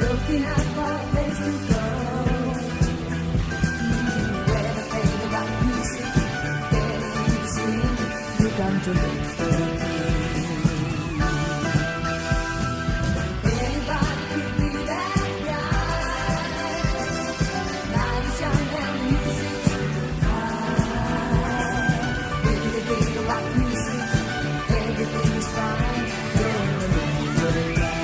looking out for a place to go. Where the pain about music, getting easy, you come to look for the pain. Anybody could be that guy. Life is young and music's high. Baby, the thing about music, everything is fine. You're in the mood for the night.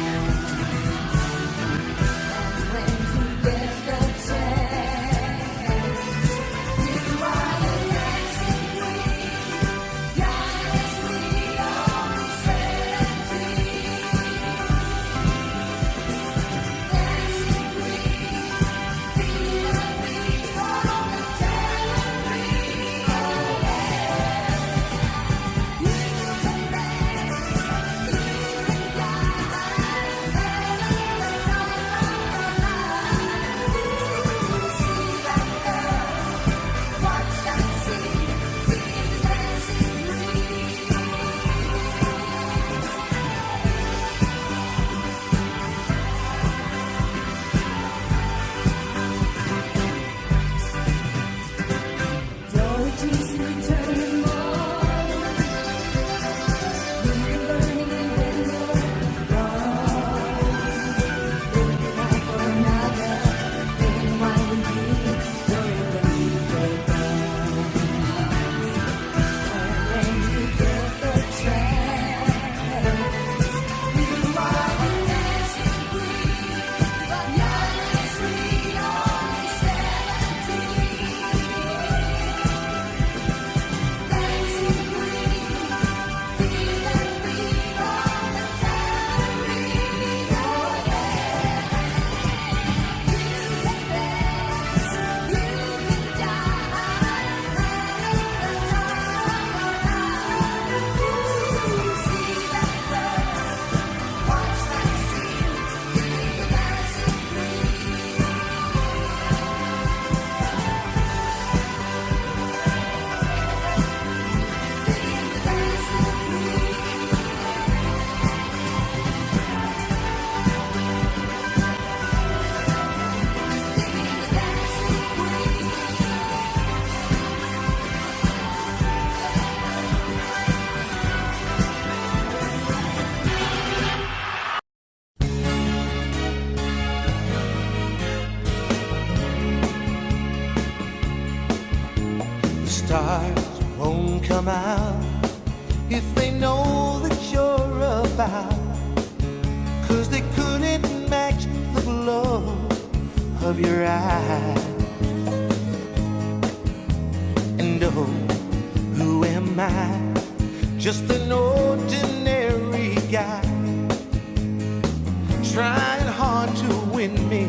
Stars won't come out if they know that you're about, 'cause they couldn't match the glow of your eyes. And oh, who am I? Just an ordinary guy, trying hard to win me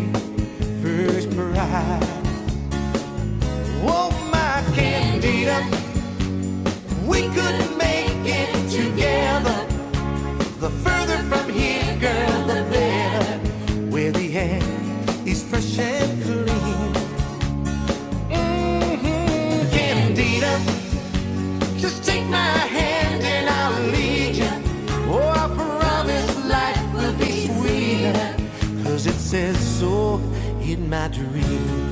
first prize. Oh, Candida, we could make it together. The further from here, girl, the better. Where the air is fresh and clean. Candida, just take my hand and I'll lead you. Oh, I promise life will be sweeter, 'cause it says so in my dream.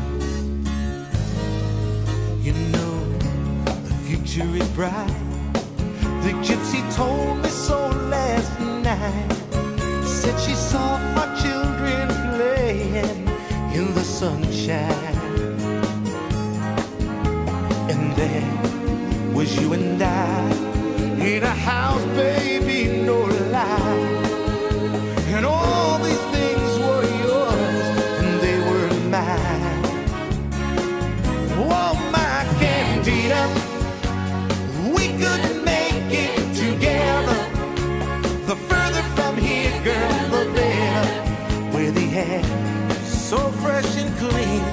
You know, the future is bright. The gypsy told me so last night. Said she saw our children playing in the sunshine. And there was you and I in a house, baby, no lie. And all these things were yours and they were mine. Oh, Candida, we could make it together. The further from here, girl, the better. Where the air is so fresh and clean.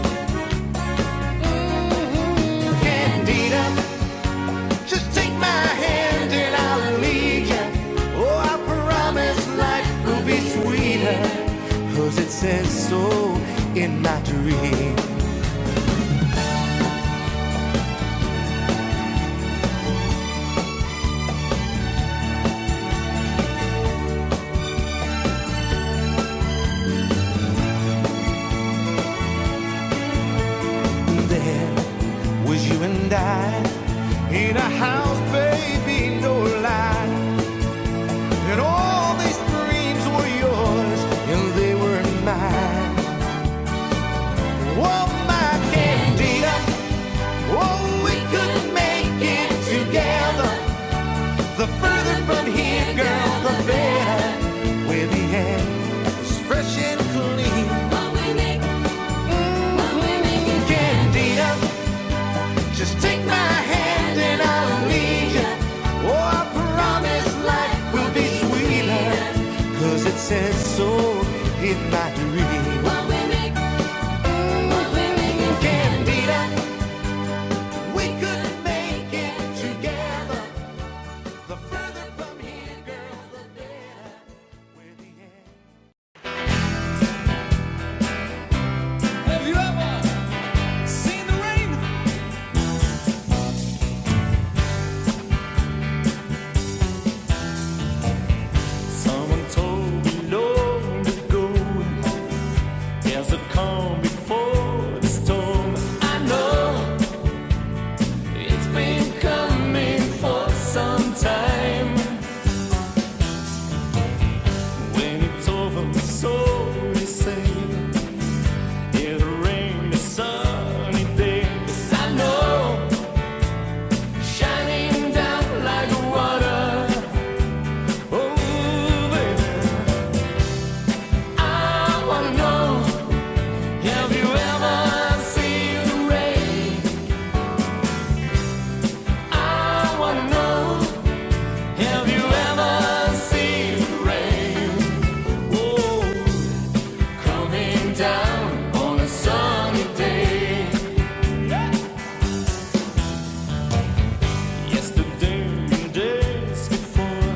Candida, just take my hand and I'll lead you. Oh, I promise life will be sweeter, 'cause it says so in my dream. night. In a house, baby, no lie. And all these dreams were yours, and they were mine. Oh, my Candida, oh, we could make it together. The further from here, girl, the better. Where the air is fresh and clean. Candida, just take my hand and I'll lead you. Oh, I promise life will be sweeter, 'cause it says so in my dream. Candida, we could make it together. The further from here, girl, the better. Where the air. Have you ever seen the rain? Someone told me long ago, there's a calm before the storm. I know it's been coming for some time. When it's over, so they say, it'll rain a sunny day. Yes, I know, shining down like water. Oh, baby, I wanna know, have you ever seen the rain? I wanna know, have you ever seen the rain? Oh, coming down on a sunny day. Yesterday and days before,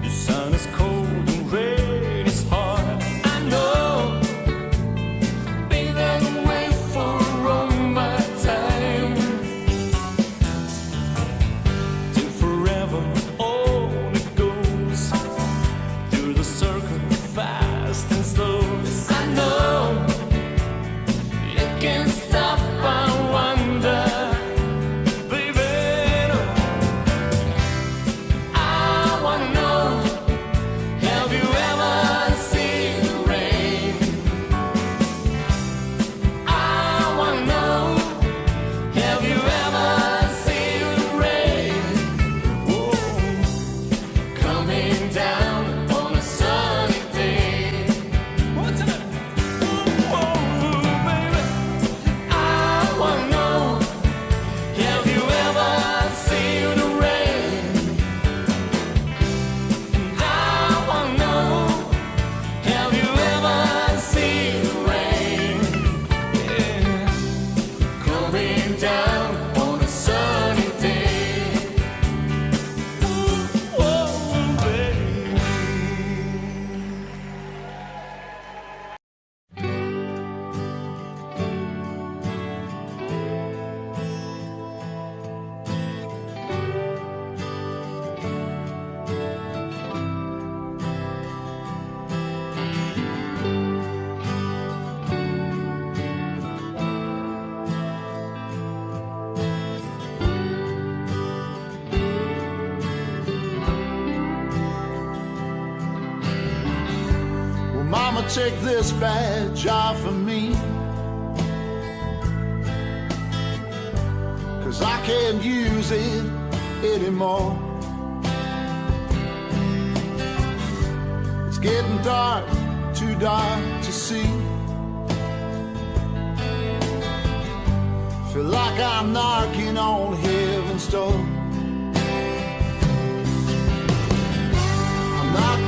the sun is cold and rain is hard. I know, been that way for all my time. Till forever on it goes, through the circle fast and slow. Yes, I know, it can't stop, I wonder, baby. I wanna know, have you ever seen the rain? I wanna know, have you ever seen the rain? Oh, coming down on a sunny day. One time. Oh, baby. I wanna know, have you ever seen the rain? And I wanna know, have you ever seen the rain? Yeah, coming down on a sunny day. Oh, baby. Well, Mama, take this badge off of me, 'cause I can't use it anymore. It's getting dark, too dark to see. Feel like I'm knocking on heaven's door. I'm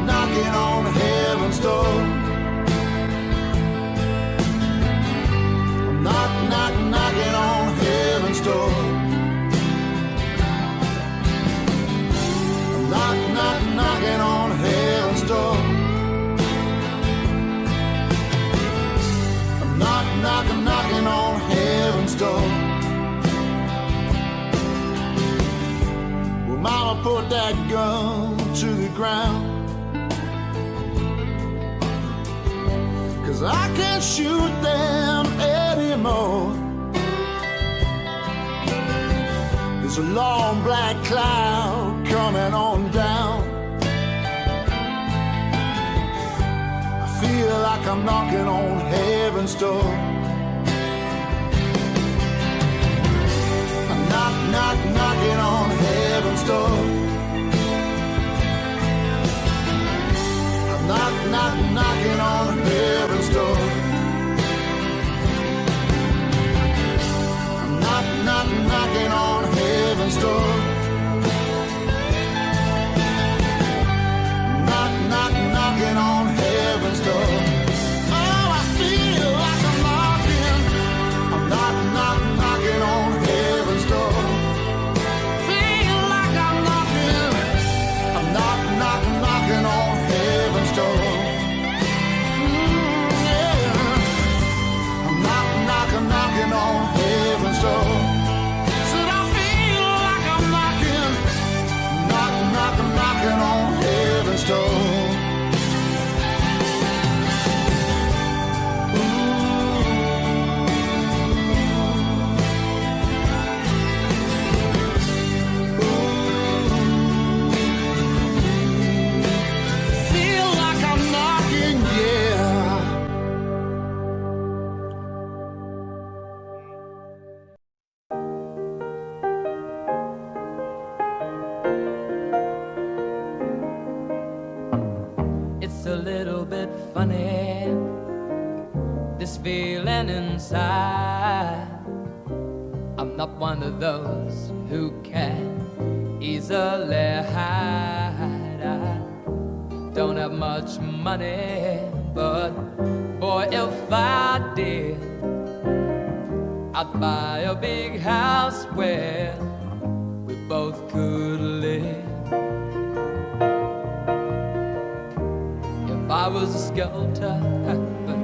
knocking on heaven's door. I'm knocking on heaven's door. I'm knocking on heaven's door. I'm knocking on heaven's door. Well, Mama, put that gun to the ground, 'cause I can't shoot them anymore. There's a long black cloud coming on down. I feel like I'm knocking on heaven's door. I'm knocking on heaven's door. I'm knocking on heaven's door. Knocking on heaven's door. Knocking on heaven's door. Oh, I feel like I'm knocking on heaven's door. Feel like I'm knocking on heaven's door. Yeah. I'm knocking on heaven's door. Knocking on heaven's door. Feel like I'm knocking, yeah. It's a little bit funny, this feeling inside. I'm not one of those who can easily hide. I don't have much money, but boy, if I did, I'd buy a big house where we both could live. I was a sculptor, but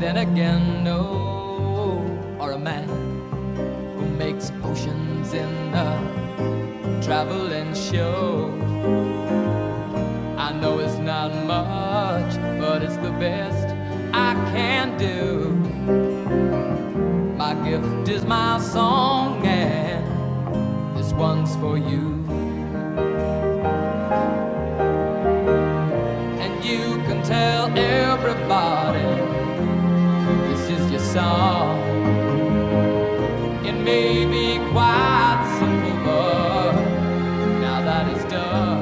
then again, no, or a man who makes potions in a traveling show. I know it's not much, but it's the best I can do. My gift is my song, and this one's for you. You can tell everybody this is your song. It may be quite simple, but now that it's done,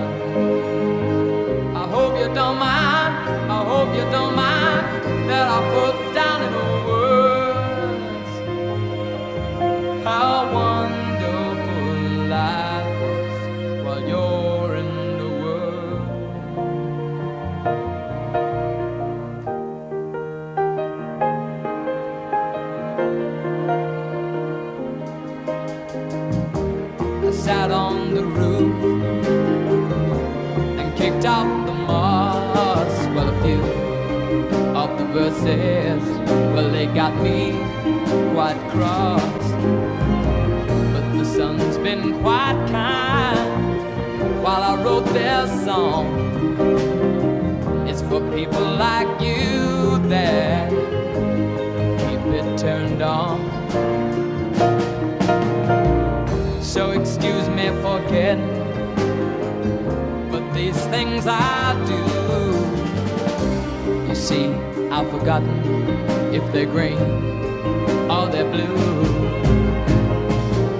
I hope you don't mind, I hope you don't mind that I put down in words how wonderful life was while you're in the world. Sat on the roof and kicked out the moss. Well, a few of the verses, well, they got me quite cross. But the sun's been quite kind while I wrote their song. It's for people like you that keep it turned on. So excuse me for getting, but these things I do, you see, I've forgotten if they're green or they're blue.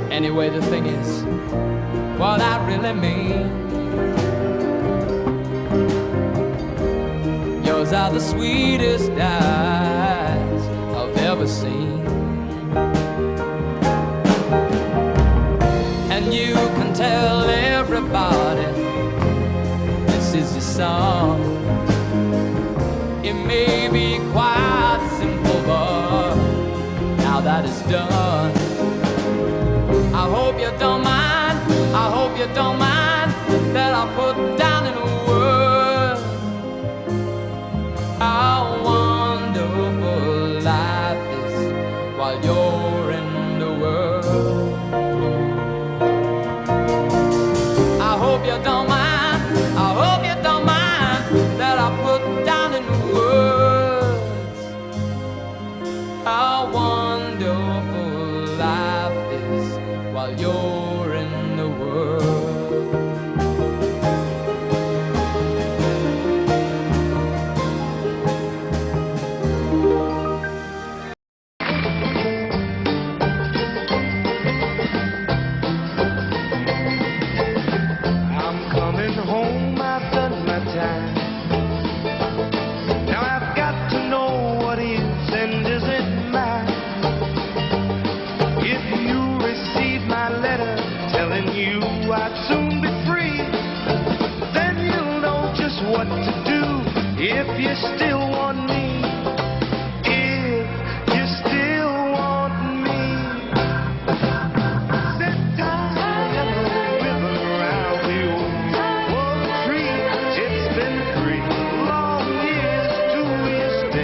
Anyway, the thing is, what I really mean, yours are the sweetest eyes I've ever seen. And you can tell everybody this is your song. It may be quite simple, but now that it's done, I hope you don't mind, I hope you don't mind that I put down in words how wonderful life is while you're in the world. I hope you don't mind, I hope you don't mind that I put down in words how wonderful life is while you're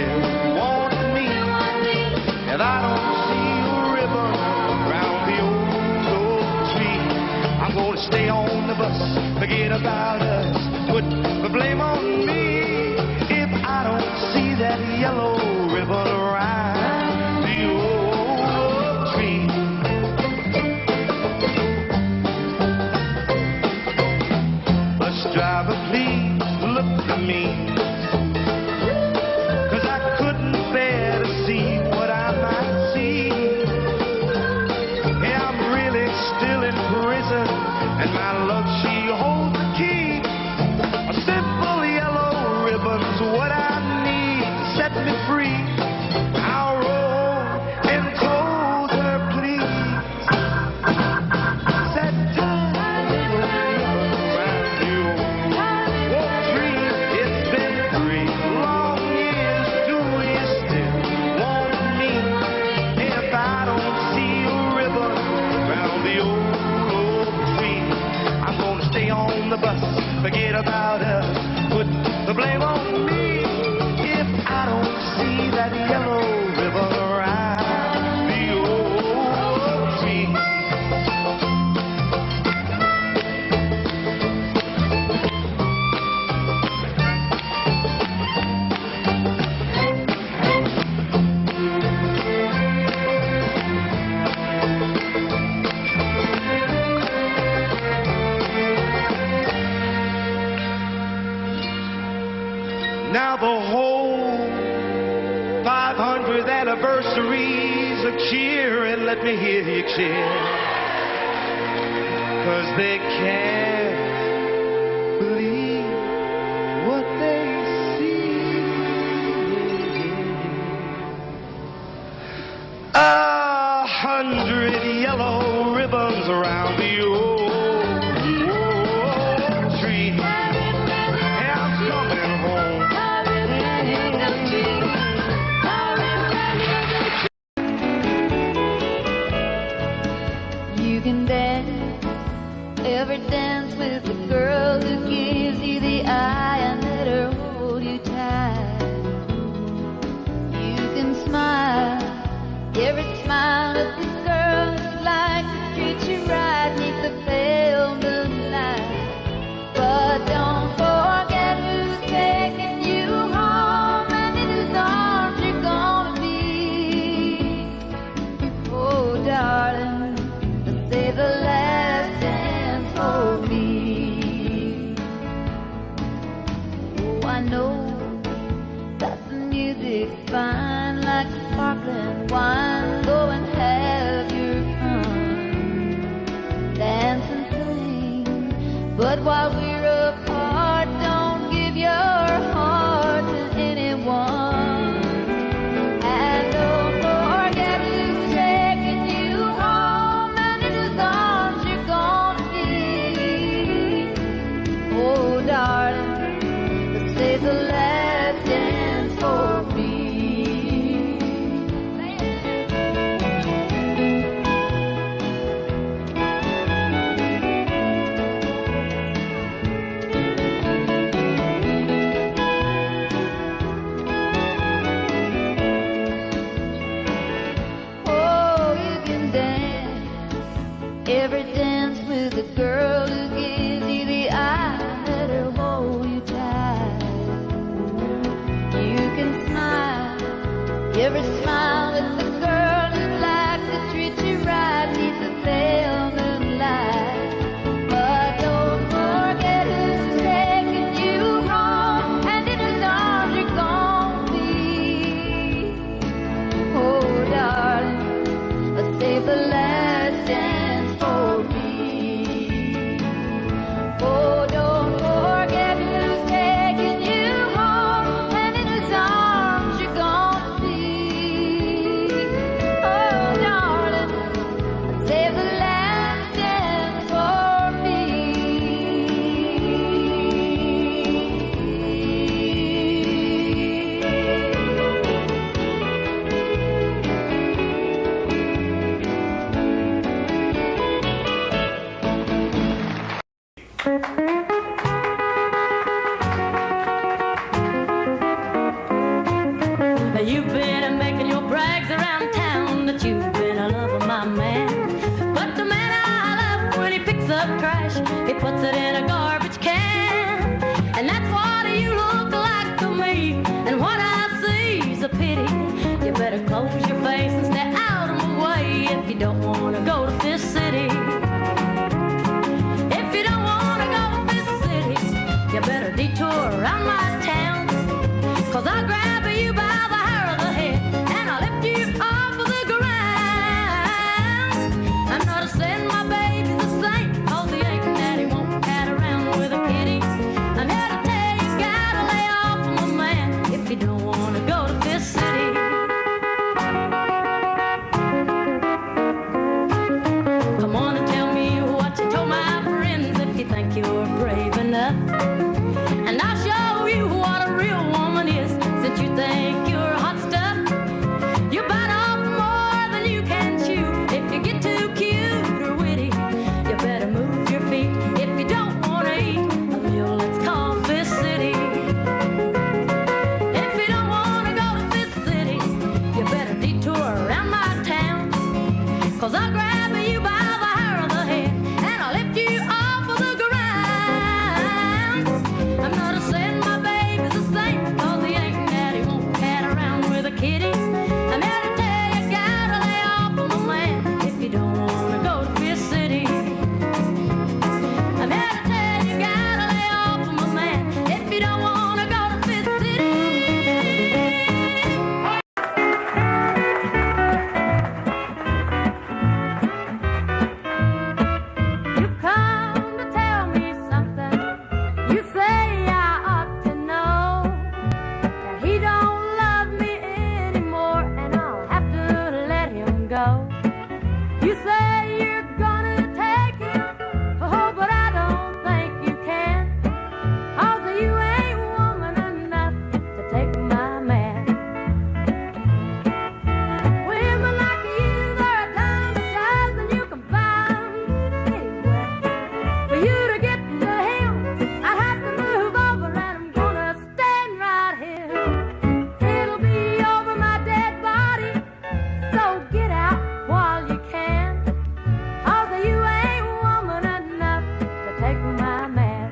still want me. And I don't see a ribbon round the old tree. I'm gonna stay on the bus, forget about us, put the blame on me. If I don't see that yellow ribbon around the old tree. Bus driver, please look at me, 'cause I couldn't bear to see what I might see. Yeah, I'm really still in prison, and my love, she holds the key. A simple yellow ribbon's what I need to set me free. I'll roll and told her, please. Set time around you. Oh, tree, it's been 3 long years. Do you still want me? If I don't see a ribbon round the old tree, I'm gonna stay on the bus, forget about us, put the blame on me. If I don't see that yellow ribbon around the old tree. Now the whole 500th anniversary's a cheer, and let me hear you cheer, 'cause they can't believe what they see. 100 yellow ribbons around the old tree. Yeah, I'm coming home. You can dance, every dance with the girl who gives you the eye and let her hold you tight. You can smile, every smile at the girl who'd like to treat you right neath the pale moonlight. But don't forget who's taking you home and in whose arms you're gonna be. Oh, darling, save the last dance for me. Oh, I know that the music's fine, like sparkling wine. Go and have your fun, dance and sing. But while we're apart, don't give your heart to anyone. And don't forget who's taking you home and in whose arms you're gonna be. Oh, darling, save the last dance for me. Oh, you can dance, every dance with the girl who gives you the eye, let her hold you tight. You can smile, every smile with the girl who'd like to treat you right neath the pale moonlight. But don't forget who's taking you home and in whose arms you're gonna be. Oh, darling, save the last dance for me. Oh, don't forget who's taking you home and in whose arms you're gonna be. You've been making your brags around town that you've been a love of my man. But the man I love, when he picks up trash, he puts it in a garbage can. And that's what you look like to me. And what I see's a pity. You better close your face and stay out of my way if you don't want to go to Fist City. If you don't want to go to Fist City, you better detour around my town. 'Cause I'll grab you by the hair of the head and I'll lift you off of the ground. I'm not saying my baby's the same, 'cause he ain't that he won't cat around with a kitty. I'm here to tell you, gotta lay off of my man if you don't want to go to Fist City. Come on and tell me what you told my friends if you think you're brave enough. And I'll show you what a real woman is, since you think you're hot stuff. You bite off more than you can chew. If you get too cute or witty, you better move your feet if you don't want to eat a meal that's called Fist City. If you don't want to go to Fist City, you better detour around my town. 'Cause I'll grab you by the hair of the head and I'll lift you off of the ground. I'm not saying my baby's the same, 'cause he ain't that he won't cat around with a kitty. I'm here to tell you, gotta lay off of my man if you don't want to go to Fist City. I'm here to tell you, gotta lay off of my man if you don't want to go to Fist City. You've come to tell me something. You say I ought to know that he don't love me anymore, and I'll have to let him go. You say you're gonna take him, oh, but I don't think you can. 'Cause you ain't woman enough to take my man. Women like you, they're a dime a dozen, you can buy 'em anywhere. For you to get to him, I have to move over, and I'm gonna stand right here. It'll be over my dead body, so get out while you can. 'Cause you ain't woman enough to take my man.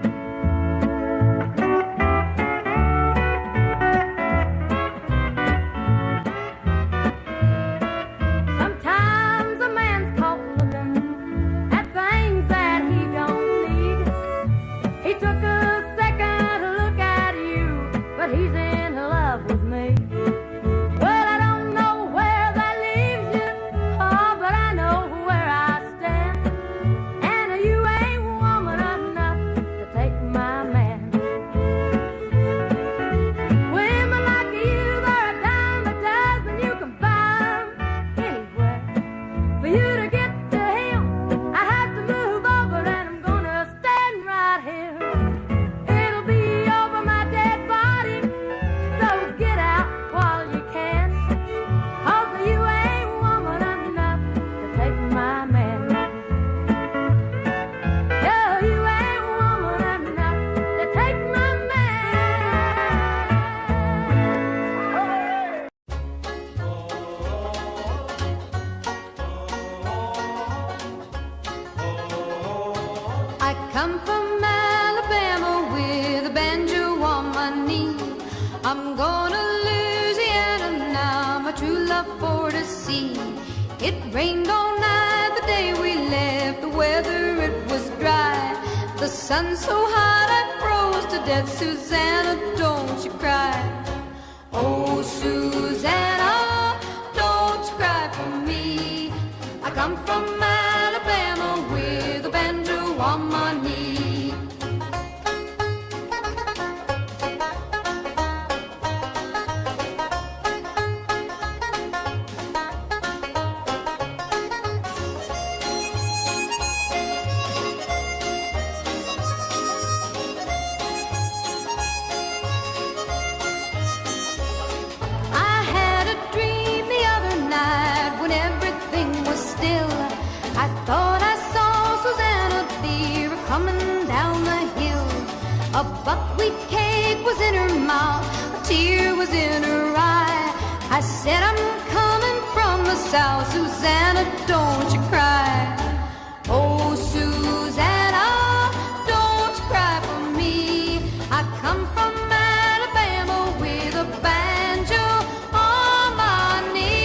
Sometimes a man's caught looking at things that he don't need. He took a second look at you, but he's in love with me. Well, I don't know where that leaves you, oh, but I know where I stand. And you ain't woman enough to take my man. Women like you, they're a dime a dozen, you can buy 'em anywhere. For you to get to him, I have to move over, and I'm gonna stand right here. It'll be over my dead body, so get out while you can. 'Cause you ain't woman enough to take my man. Yeah, you ain't woman enough to take my man. I come from Alabama with a banjo on my knee. I'm going to Louisiana now, my true love for to see. It rained all night the day we left, the weather it was dry. The sun so hot I froze to death. Susanna, don't you cry. Oh, Susanna, don't you cry for me. I come from Alabama with a banjo on my knee. I had a dream the other night when everything was still. I thought I saw Susanna dear coming down the hill. A buckwheat cake was in her mouth, a tear was in her eye. I said I'm coming from the south, Susanna, don't you cry. Oh, Susanna, don't you cry for me. I come from Alabama with a banjo on my knee.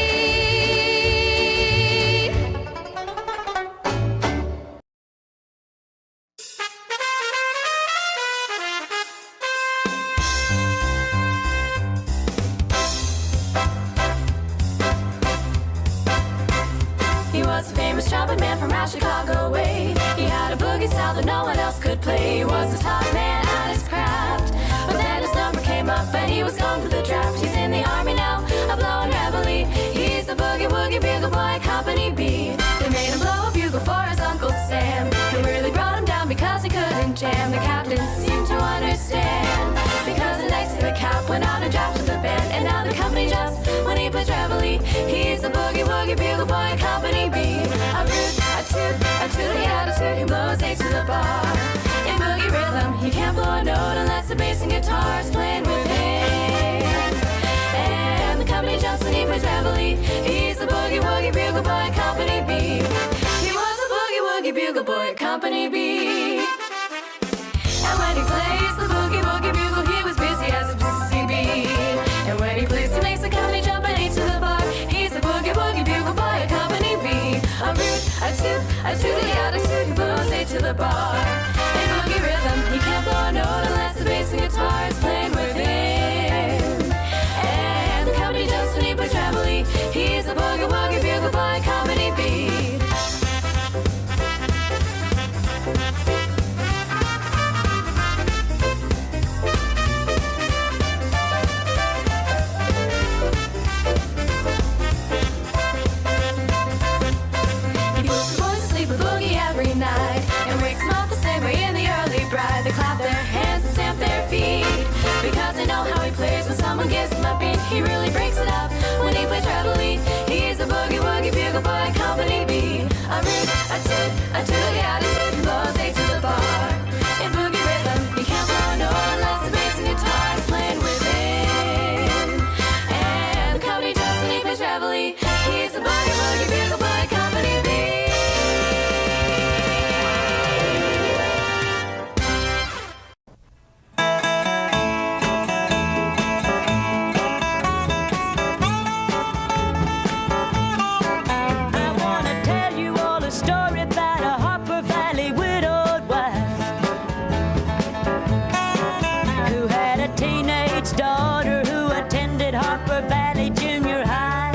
He was a famous trumpet man from out Chicago way. He had a boogie style that no one else could play. He was the top man at his craft. But then his number came up and he was gone to the draft. He's in the army now, a blowing reveille. He's the boogie woogie bugle boy, Company B. They made him blow a bugle for his Uncle Sam. They really brought him down because he couldn't jam. The captain seemed to understand, because the next day the cap went out and drafted the band. And now the company jumps when he plays reveille. He's the boogie woogie bugle boy, Company B. A root, a toot, a tooty attitude. He blows eight to the bar. In boogie rhythm, he can't blow a note unless the bass and guitar's playing with him. And the company jumps when he plays reveille. He's the boogie woogie bugle boy, Company B. He was a boogie woogie bugle boy, Company B. And when he plays the boogie woogie bugle, he was busy as a busy bee. And when he plays, he makes the company jump and eight to the bar. He's the boogie woogie bugle boy, Company B. A root, a toot, a tooty attitude. He blows eight to the bar. In boogie rhythm, he can't blow a note unless the bass and guitar is playing with him. And the company jumps when he plays reveille. He's the boogie woogie bugle boy, Company B. He puts the boys to sleep with boogie every night and wakes them up the same way in the early bride. They clap their hands and stamp their feet because they know how he plays when someone gives him a beat. He really breaks it up when he plays reveille. He's a boogie woogie bugle boy, Company B. A root, a toot, a tooty attitude. He blows eight to the bar. In boogie rhythm, he can't blow a note unless the bass and guitar is playing with him. And the company jumps when he plays reveille. He's the boogie woogie bugle boy, Company B. I want to tell you all a story about a Harper Valley widowed wife who had a teenage daughter who attended Harper Valley Junior High.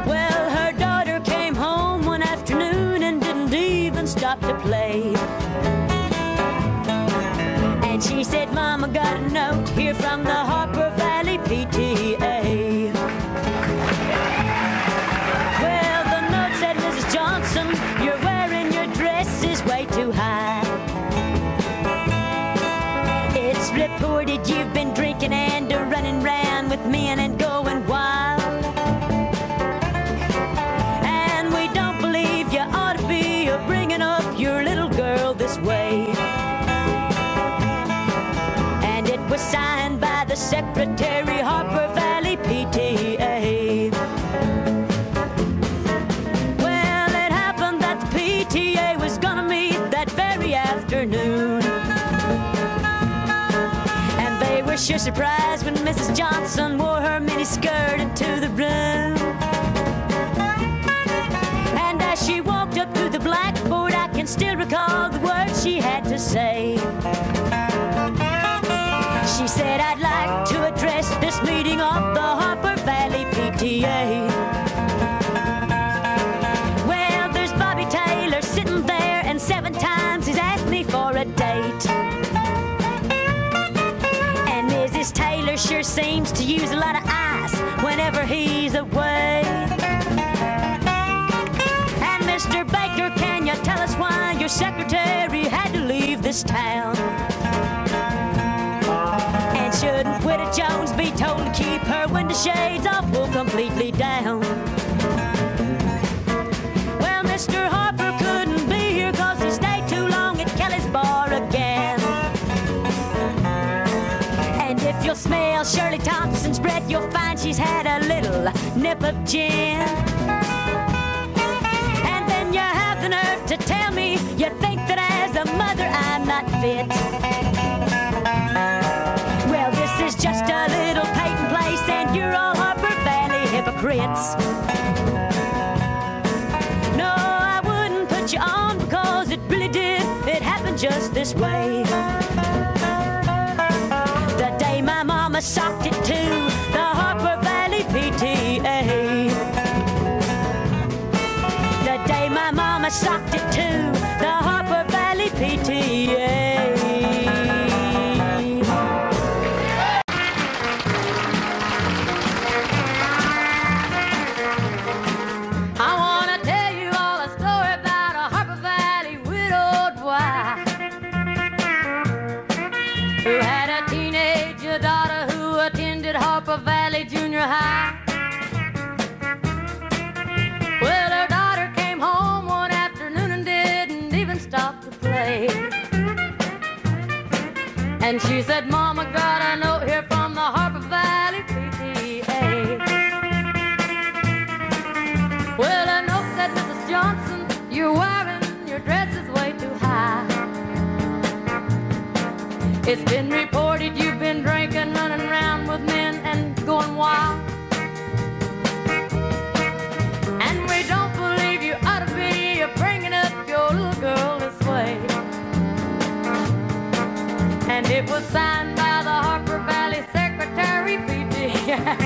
Well, her daughter came home one afternoon and didn't even stop to play. And she said, Mama, got a note here from the Harper Valley PTA. Well, the note said, Mrs. Johnson, you're wearing your dresses way too high. It's reported you've been drinking and running round with men and going wild. And we don't believe you ought to be bringing up your little girl this way. And it was signed by the Secretary, Harper Valley PTA. Well, it happened that the PTA was gonna meet that very afternoon. And they were sure surprised when Mrs. Johnson wore her miniskirt into the room. And as she walked up to the blackboard, I can still recall the words she had to say. She said, I'd like to address this meeting of the Harper Valley PTA. Well, there's Bobby Taylor sitting there, and 7 times he's asked me for a date. And Mrs. Taylor sure seems to use a lot of ice whenever he's away. And Mr. Baker, can you tell us why your secretary had to leave this town? And shouldn't Widow Jones be told to keep her window shades off or completely down? Well, Mr. Harper couldn't be here 'cause he stayed too long at Kelly's bar again. And if you'll smell Well, Shirley Thompson's breath, you'll find she's had a little nip of gin. And then you have the nerve to tell me you think that as a mother I'm not fit. Well, this is just a little Peyton place, and you're all Harper Valley hypocrites. No, I wouldn't put you on because it really did. It happened just this way. The day my mama socked it to the Harper Valley PTA. The day my mama socked it to the Harper Valley PTA. I want to tell you all a story about a Harper Valley widowed wife who had a teenage daughter who attended Harper Valley Junior High. Well, her daughter came home one afternoon and didn't even stop to play. And she said, Mama, got a note here from the Harper Valley PTA. Well, a note said, Mrs. Johnson, you're wearing your dress is way too high. It's been reported you've been drinking, running around with men and going wild. And we don't believe you ought to be bringing up your little girl this way. And it was signed by the Harper Valley Secretary PTA.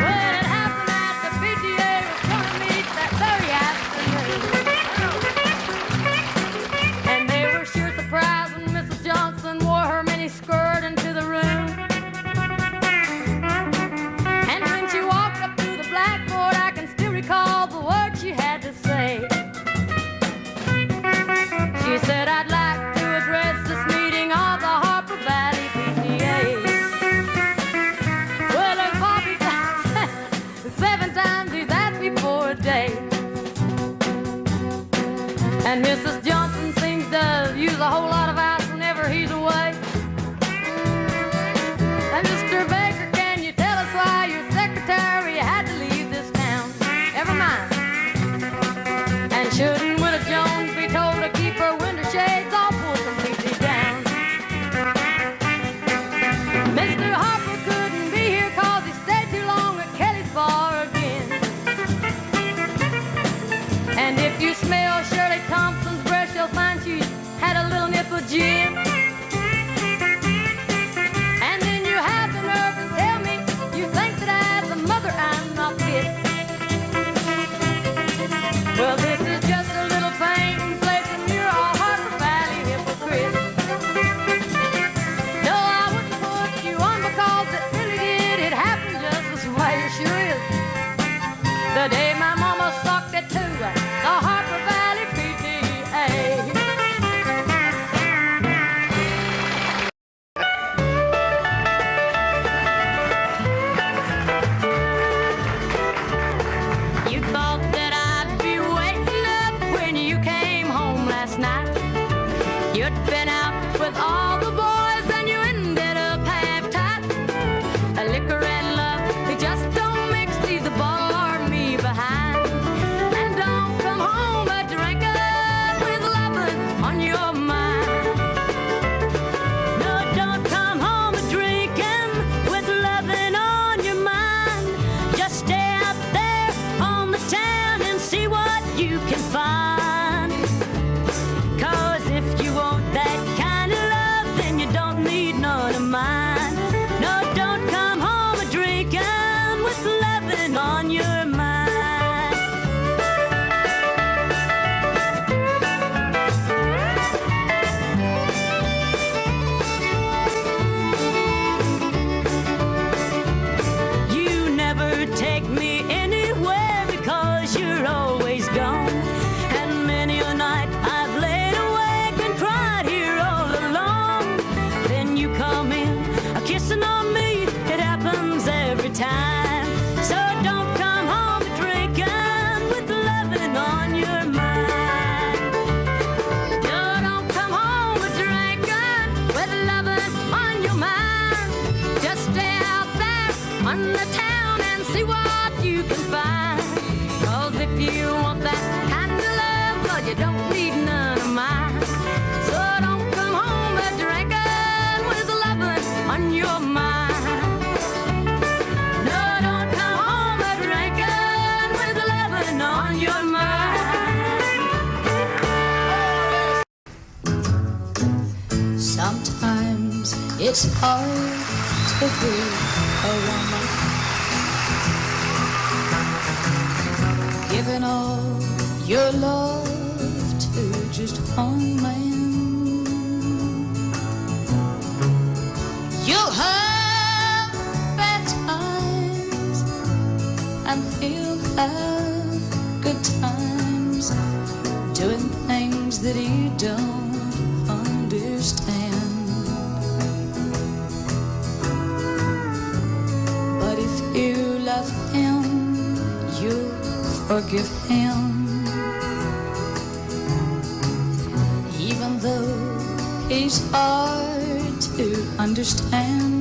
Well, it happened that the PTA was going to meet that very afternoon. And they were sure surprised when Mrs. Johnson wore her mini skirt into the room. And when she walked up to the blackboard, I can still recall the words she had to say. She said, I'd like to address this meeting of the Harper Valley PTA. run the town and see what you can find. 'Cause if you want that kind of love, well, you don't need none of mine. So don't come home a drinking with loving on your mind. No, don't come home a drinking with loving on your mind. Sometimes it's hard to be a woman, giving all your love to just one man. You'll have bad times and he'll have good times, doing things that he don't understand. But if you love him, you'll forgive him, even though he's hard to understand.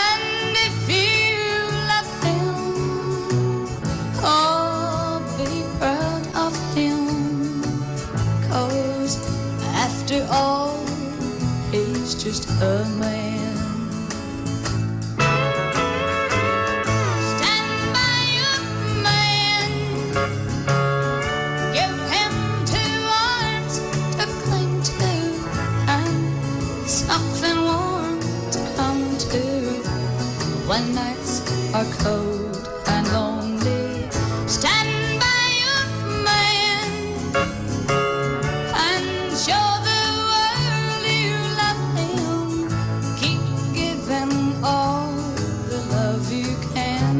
And if you love him, oh, be proud of him, 'cause after all, he's just a man. Stand by your man, give him 2 arms to cling to, and something warm to come to when nights are cold and lonely. Stand by your man and show the world you love him. Keep giving all the love you can.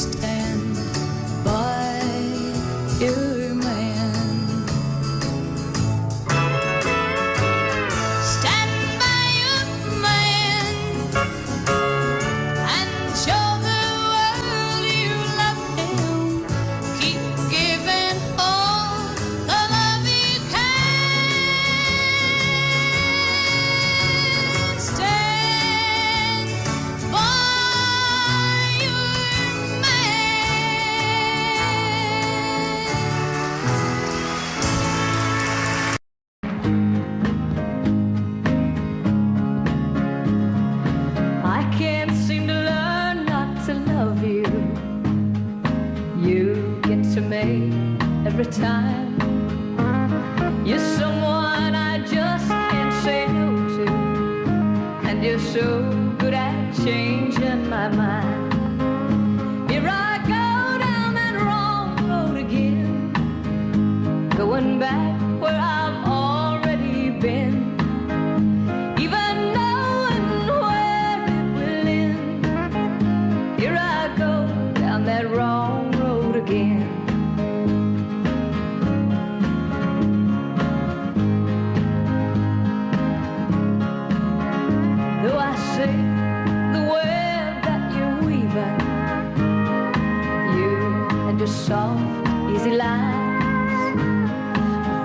Stand by your man. Stand by your man and show the world you love him. Keep giving all the love you can. Stand by your I can't seem to learn not to love you. You get to me every time. You're someone I just can't say no to, and you're so good at changing my mind. Here I go down that wrong road again, going back where I've already been. Even knowing where it will end, here I go down that wrong road again. Though I see the web that you're weaving, you and your soft, easy lies,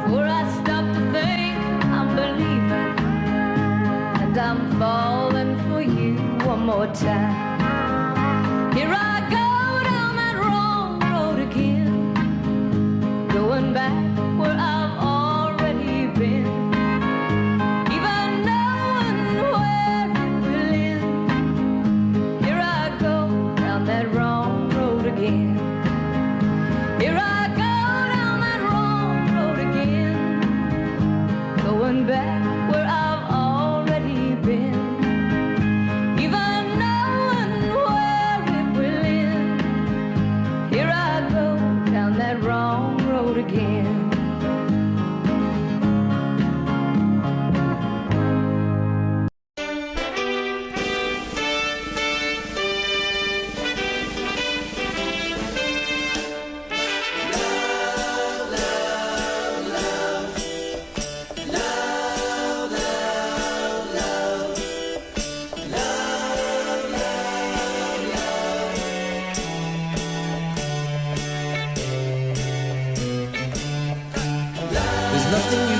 before I stop to think, I'm believing, and I'm falling for you one more time. Here I go down that wrong road again, going back where I've already been. Even knowing where it will end, here I go down that wrong road again. Here I go down that wrong road again, going back where I've already been. Even knowing where it will end, here I go down that wrong road again. There's nothing you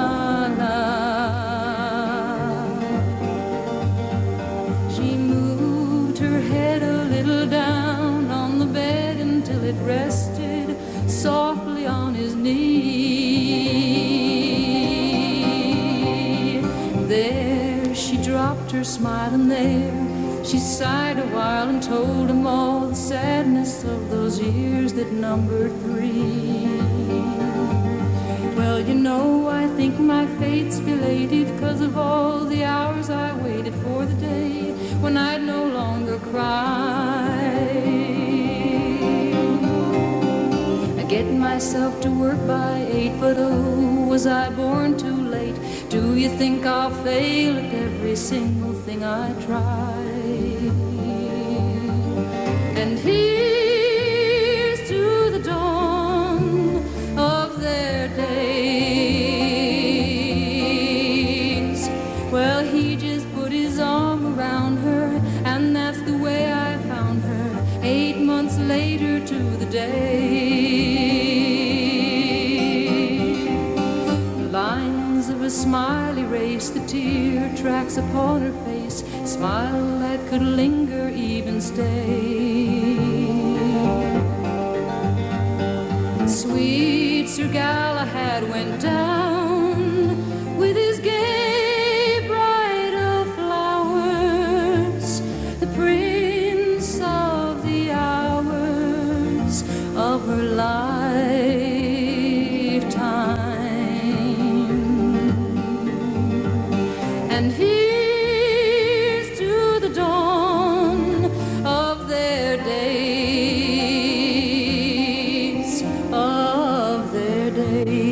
stopped her smiling there. She sighed a while and told him all the sadness of those years that numbered 3. Well, you know, I think my fate's belated 'cause of all the hours I waited for the day when I'd no longer cry. Getting myself to work by 8, but oh, was I born too late? Do you think I'll fail at every single thing I try? And here's to the dawn of their days. Well, he just put his arm around her, and that's the way I found her 8 months later to the day. Lines of a smile erased the tear tracks upon her face, smile that could linger, even stay. Sweet Sir Galahad went down with his gay bridal flowers, the prince of the hours of her lifetime. And here's to the dawn of their days, of their days.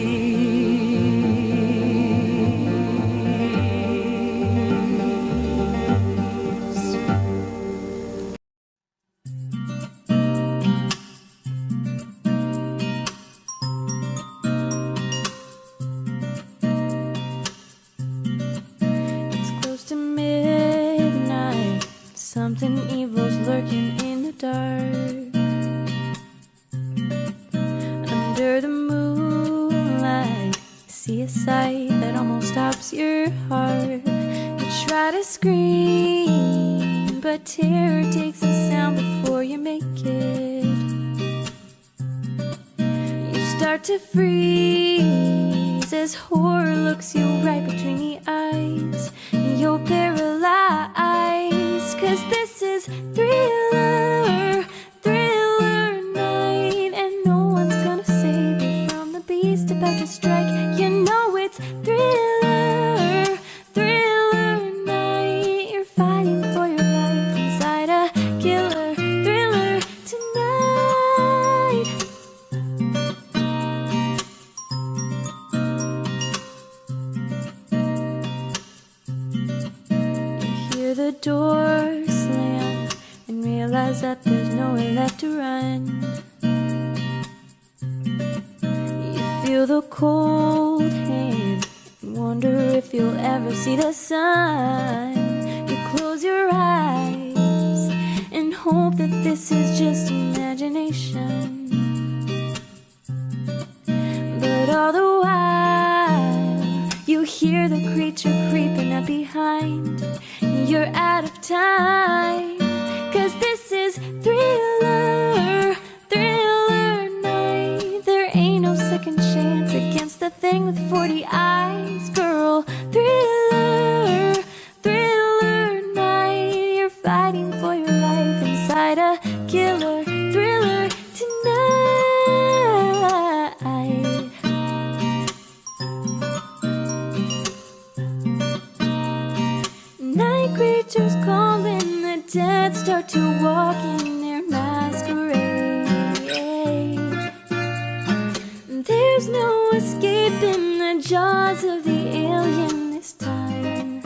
It's close to midnight. Something evil's lurking in the dark. Under the moonlight, you see a sight that almost stops your heart. You try to scream, but terror takes the sound before you make it. You start to freeze as horror looks you right between the eyes. You're paralyzed, 'cause this is thriller, thriller night, and no one's gonna save you from the beast about to strike. You know it's thriller, thriller night. You're fighting for your life inside a killer thriller tonight. You hear the door slam and realize that there's nowhere left to run. You feel the cold hand and wonder if you'll ever see the sun. You close your eyes and hope that this is just imagination. But all the while, you hear the creature creeping up behind. You're out of time, 'cause this is thriller, thriller night. There ain't no second chance against the thing with 40 eyes. Girl, thriller, thriller night. You're fighting for your life inside a killer thriller tonight. Night creatures calling, the dead start to walk in their masquerade. There's no escaping the jaws of the alien this time.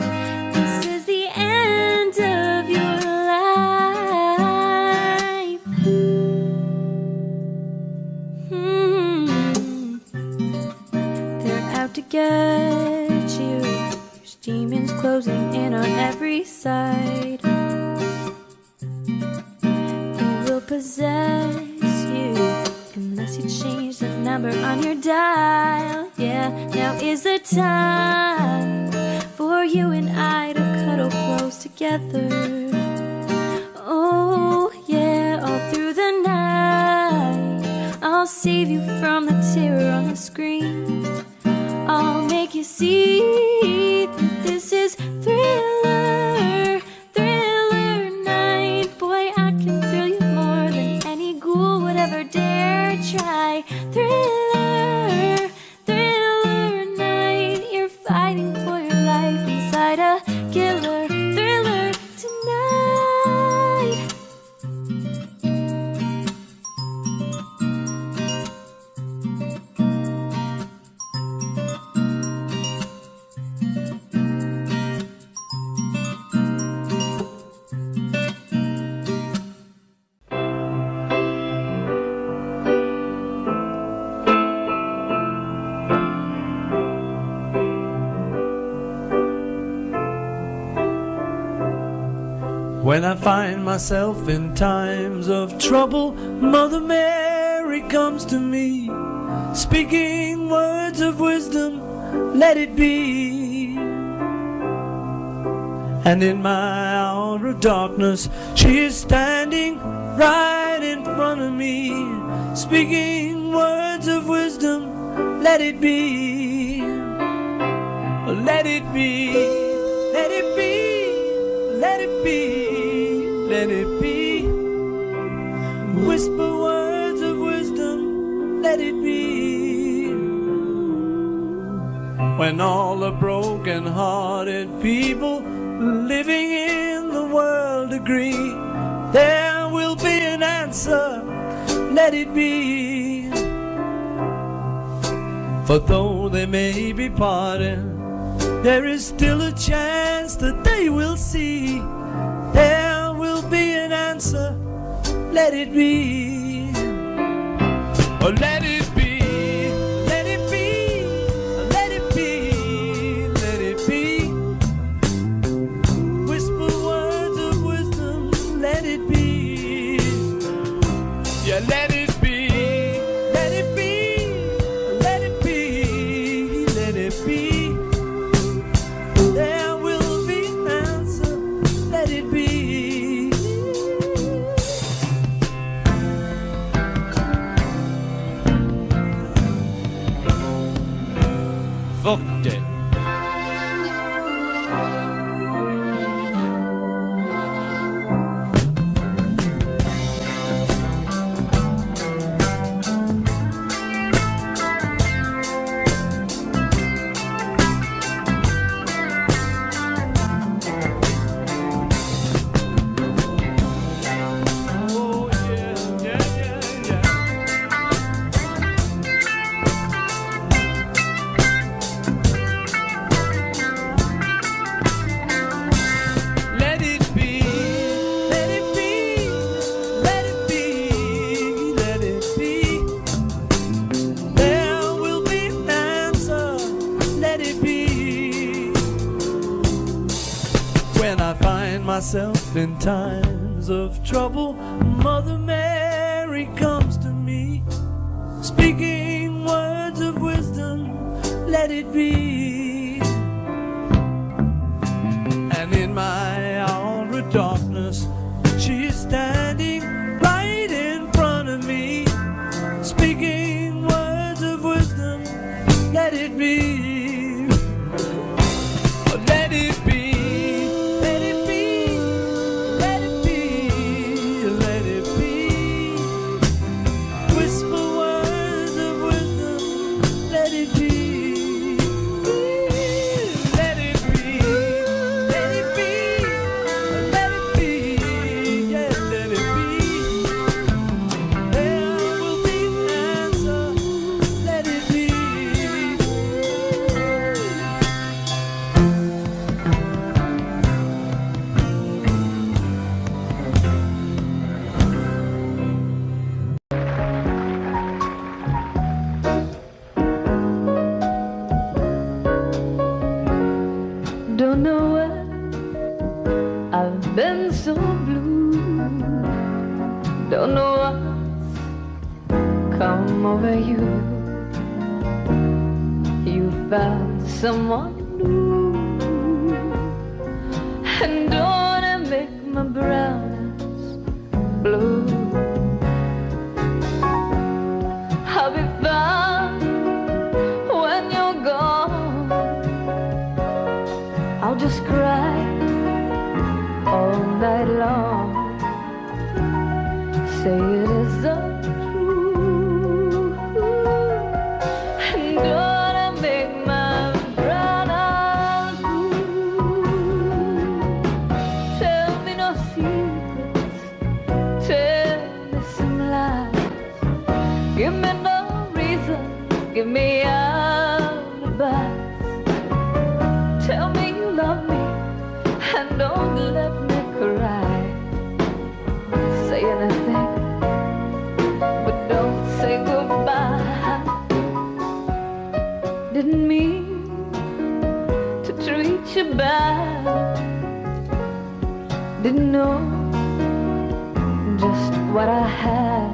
This is the end of your life. They're out to get you. There's demons closing in on every side. They will possess you unless you change the number on your dial. Yeah, now is the time for you and I to cuddle close together. Oh yeah, all through the night I'll save you from the terror on the screen. I'll make you see that this is thriller. When I find myself in times of trouble, Mother Mary comes to me, speaking words of wisdom, let it be. And in my hour of darkness, she is standing right in front of me, speaking words of wisdom, let it be. Let it be, let it be, let it be, let it be. Whisper words of wisdom, let it be. When all the broken-hearted people living in the world agree, there will be an answer, let it be. For though they may be parted, there is still a chance that they will see. There will be an answer, let it be. Oh, let it be, let it be, let it be, let it be. Whisper words of wisdom, let it be. Yeah, let it be, let it be, let it be, let it be. There will be an answer, let it be. Fucked it. Oh yeah, yeah, yeah, yeah. Let it be, let it be, let it be, let it be. There will be an answer, let it be. When I find myself in times of trouble, Mother Mary comes to me, speaking words of wisdom, let it be. And in my hour of darkness, she is standing right in front of me, speaking words of wisdom, let it be. Oh, let it be, let it be, let it be, let it be. Whisper words of wisdom, let it be. Let it be, let it be, let it be, yeah, let it be. There will be an answer, let it be. Don't know why I've been so blue. Don't know what's come over you. You found someone new, and don't it make my brown eyes blue? I'll be fine when you're gone. I'll just cry all night long. Say it isn't true, and don't it make my brown eyes blue? Tell me no secrets, tell me some lies. Give me no reason, give me alibis. Tell me you love me and don't let me cry. Say anything, but don't say goodbye. Didn't mean to treat you bad, didn't know just what I had,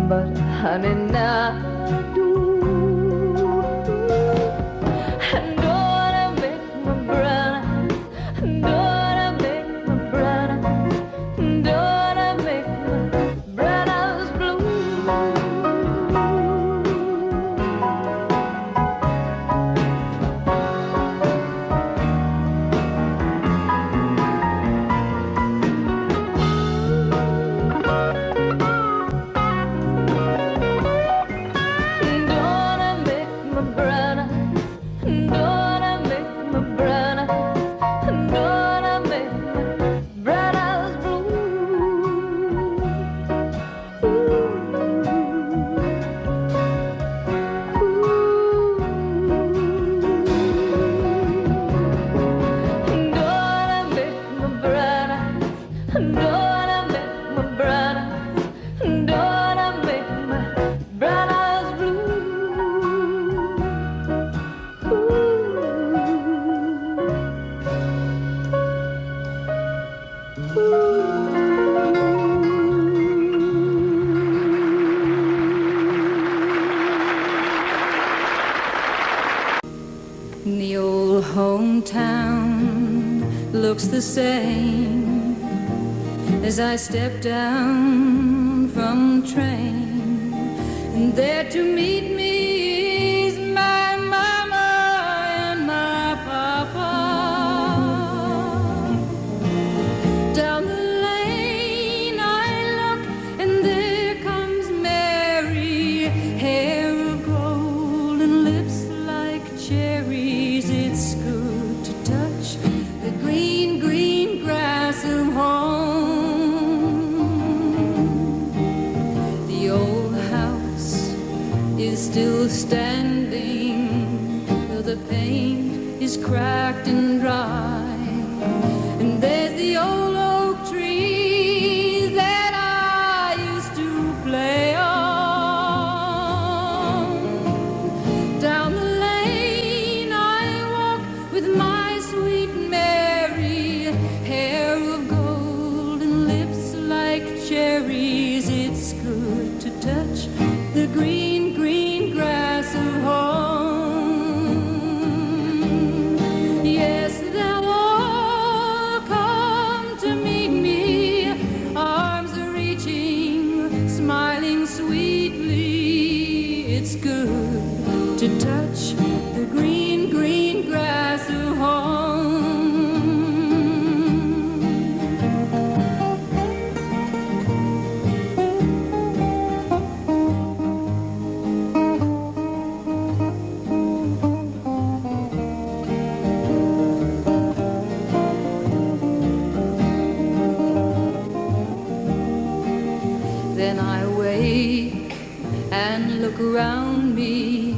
but honey, now I do. And don't I make my brown eyes, don't I make my brown eyes, don't I make my brown eyes blue. The old hometown looks the same as I step down from the train, and there to meet me is my mama and my papa. Down the lane I look, and there comes Mary, hair of gold and lips like cherries. It's good to touch the green, green grass of home. The old house is still standing, though the paint is cracked and dry. And there's the old oak tree that I used to play on. Down the lane I walk with my sweet Mary, hair of gold and lips like cherries. It's good to touch the green, green grass of home. Yes, they'll all come to meet me, arms are reaching, smiling sweetly. It's good to touch the green, green grass of home. Then I wake and look around me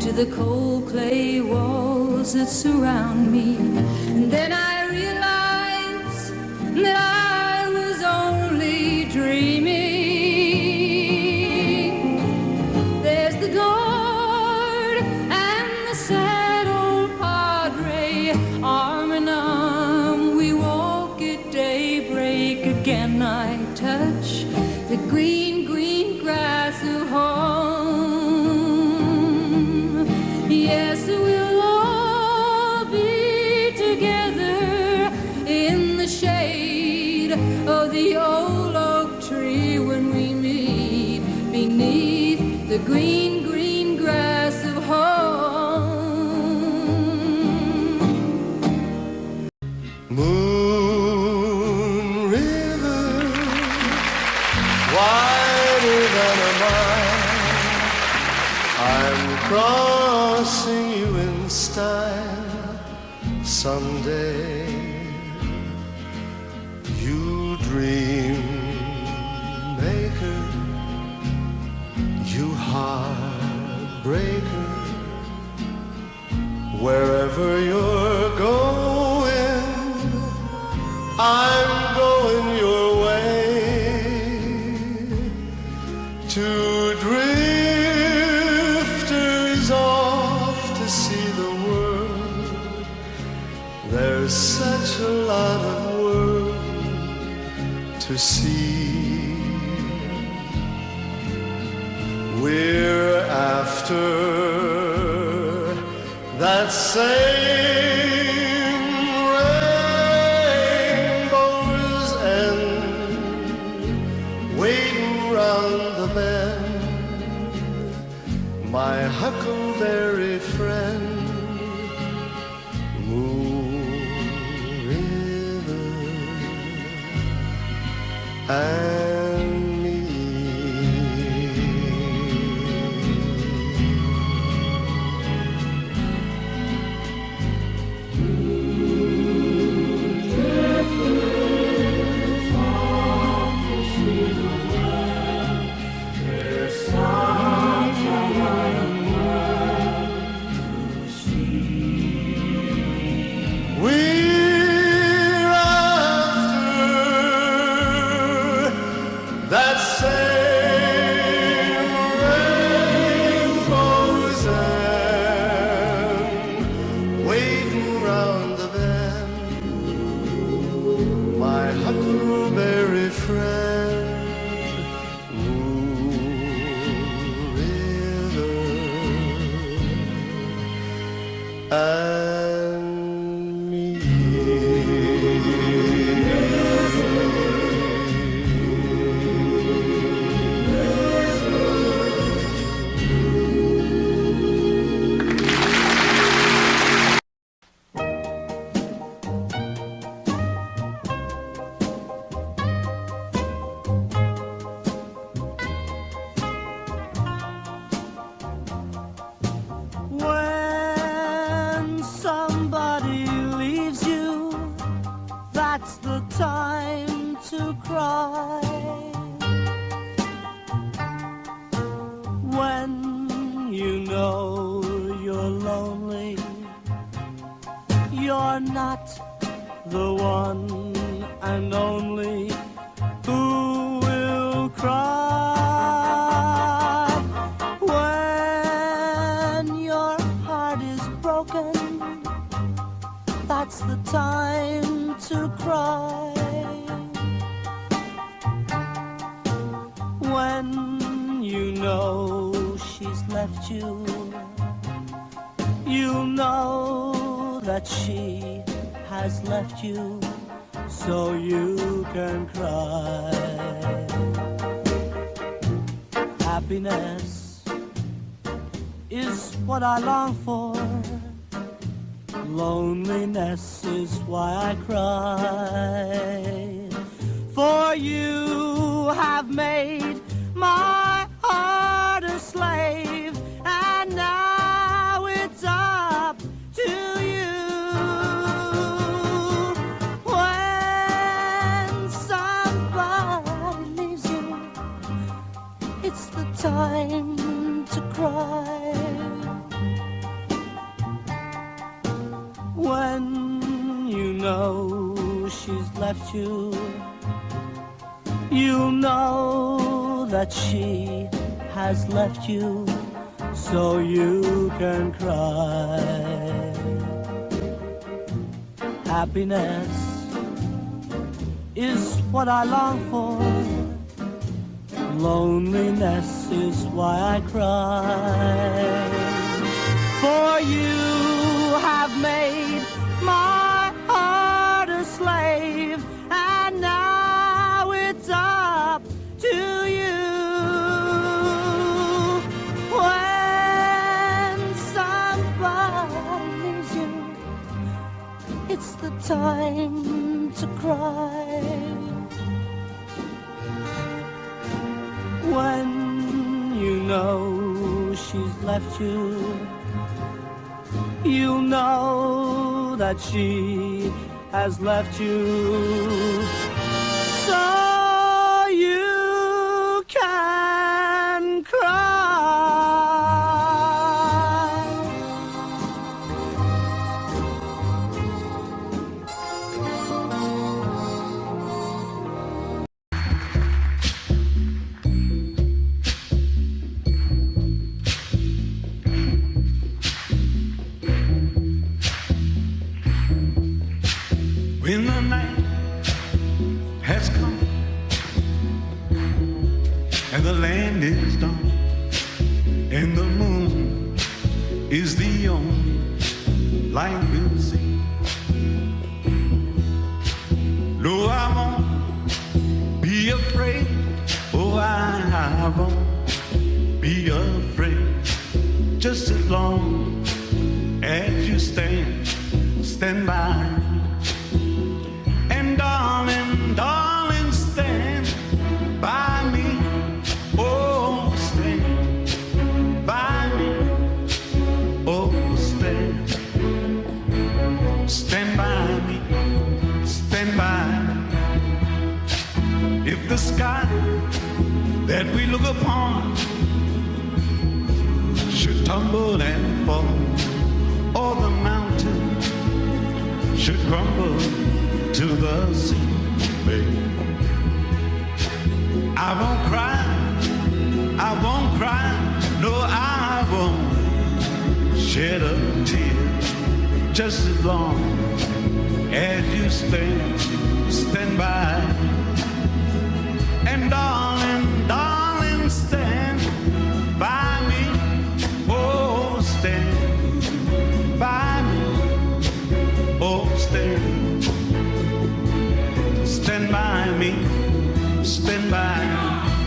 to the cold clay walls that surround me. And then I realize that I was only dreaming. There's the guard and the sad old padre, arm in arm we walk at daybreak. Again I touch the green, green grass of home. Yes, we'll all be together in the shade of the old oak tree when we meet beneath the green, green grass of home. Moon River, wider than a mile, I'm crossing you in style someday. You dream maker, you heartbreaker, wherever you're going, I'm going your way. Two drifters off to see the world, There's such a lot of world to see. We're after that same rainbow's end, waiting round the bend. My huckleberry friend, and me. There's such a lot of world to see. We're after that same rainbow's end, waiting round the bend. My huckleberry friend, Moon River, and me. When somebody leaves you, that's the time to cry. When you know you're lonely, you're not the one and only who will cry. When your heart is broken, that's the time to cry. When you know she's left you, you know that she has left you, so you can cry. Happiness is what I long for. Loneliness is why I cry. For you have made my heart a slave, and now it's up to you. When somebody leaves you, it's the time to cry. When you know she's left you, you know that she has left you, so you can cry. Happiness is what I long for. Loneliness is why I cry. For you have made my heart a slave, and now it's up to you. When somebody leaves you, it's the time to cry. When you know she's left you, you know that she has left you, so you can cry. When the night has come and the land is dark and the moon is the only light we'll see. No, I won't be afraid. Oh, I won't be afraid. Just as long as you stand by. And darling, darling, stand by me. Oh, stand by me. Oh, stand by me. Stand by me. If the sky that we look upon should tumble and fall, or the mountain should crumble to the sea, baby, I won't cry, I won't cry, no, I won't shed a tear, just as long as you stand by. And darling, darling, stand by me. Oh, stand by me. Oh, stand by me. Stand by me.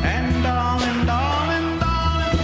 And darling, darling, darling,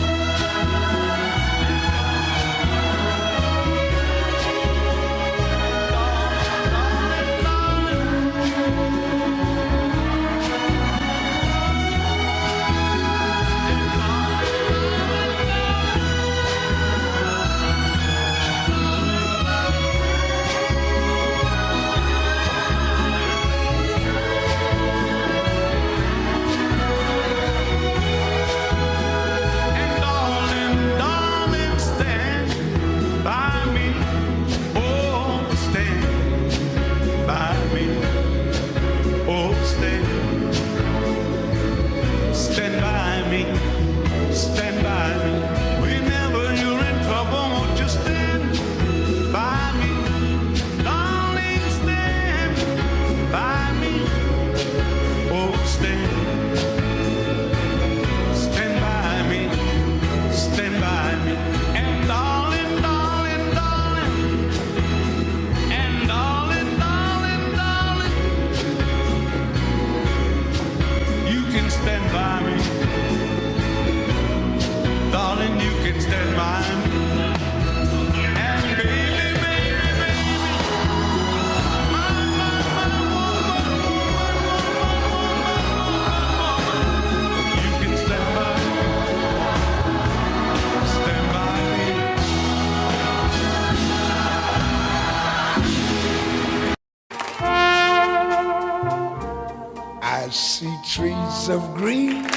I see trees of green, red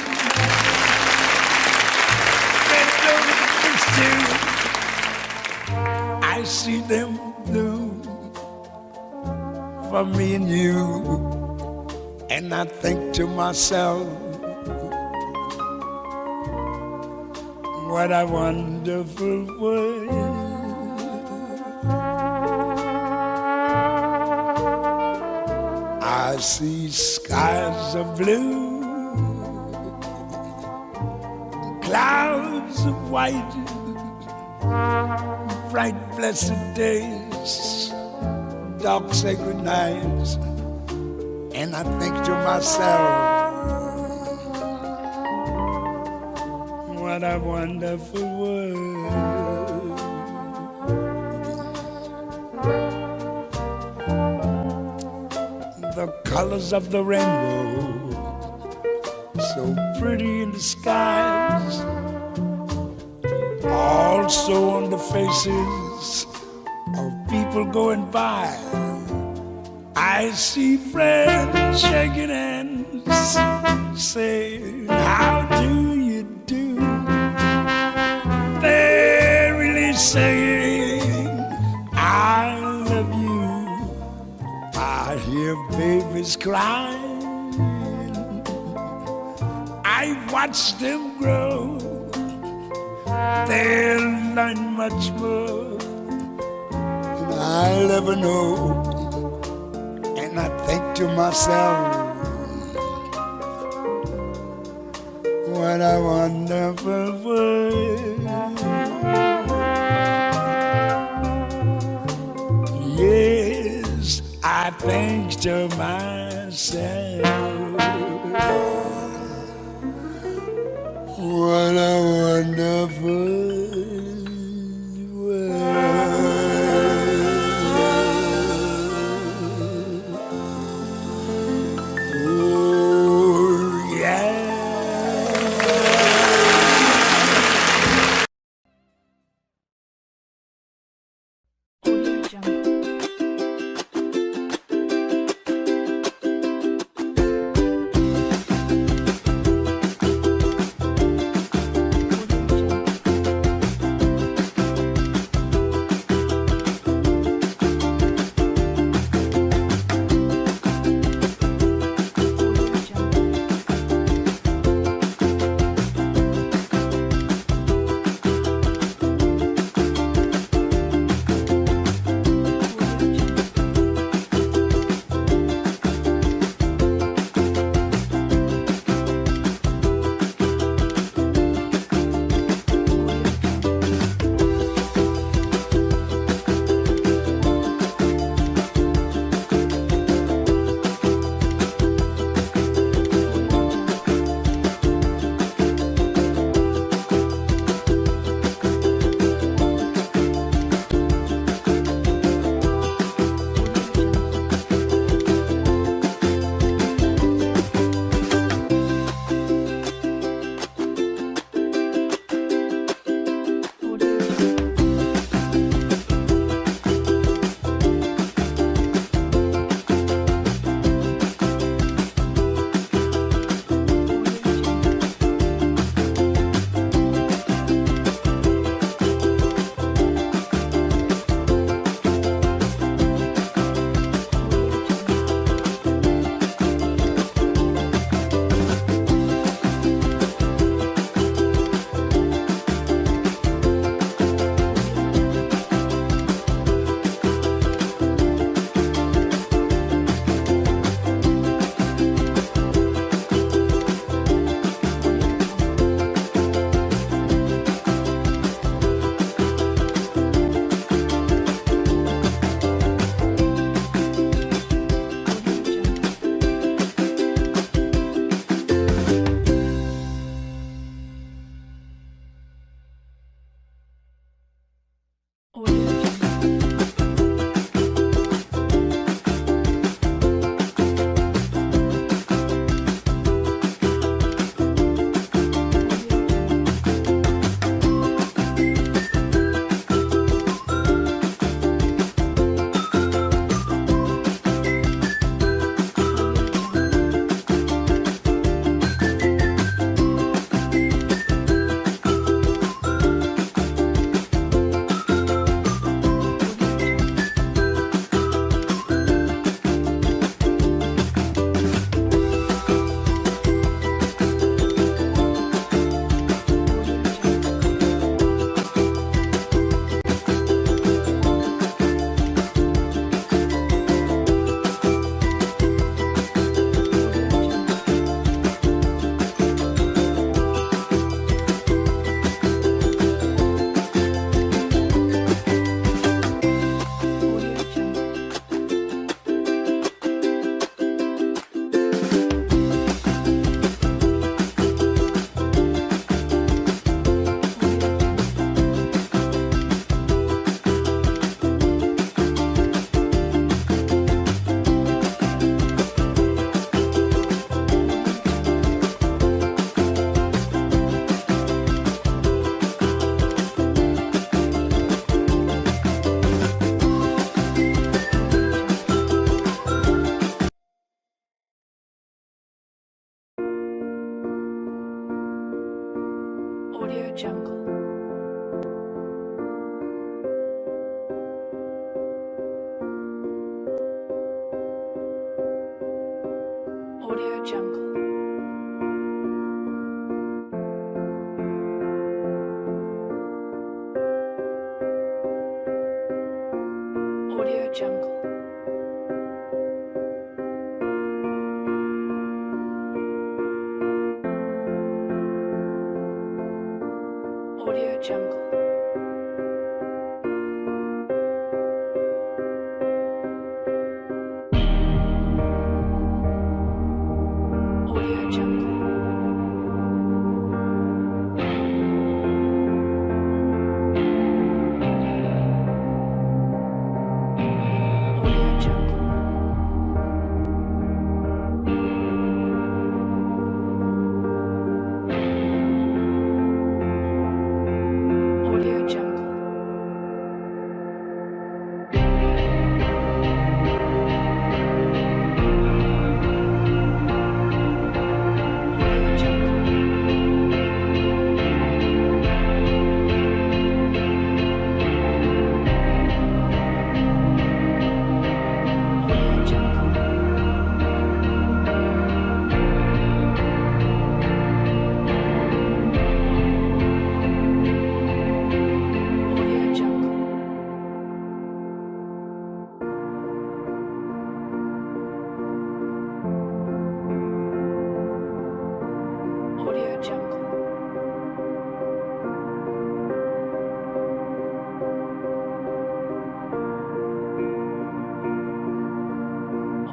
roses too. I see them blue for me and you. And I think to myself, what a wonderful world. I see skies of blue, clouds of white, bright blessed days, dark sacred nights. And I think to myself, what a wonderful world. The colors of the rainbow, so pretty in the skies, also on the faces of people going by. I see friends shaking hands, saying, how do you do? They're really saying, I love you. I hear babies crying, I watch them grow. They'll learn much more than I'll ever know. And to myself, what a wonderful world. Yes, I think to myself, what a wonderful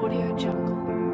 Audio Jungle.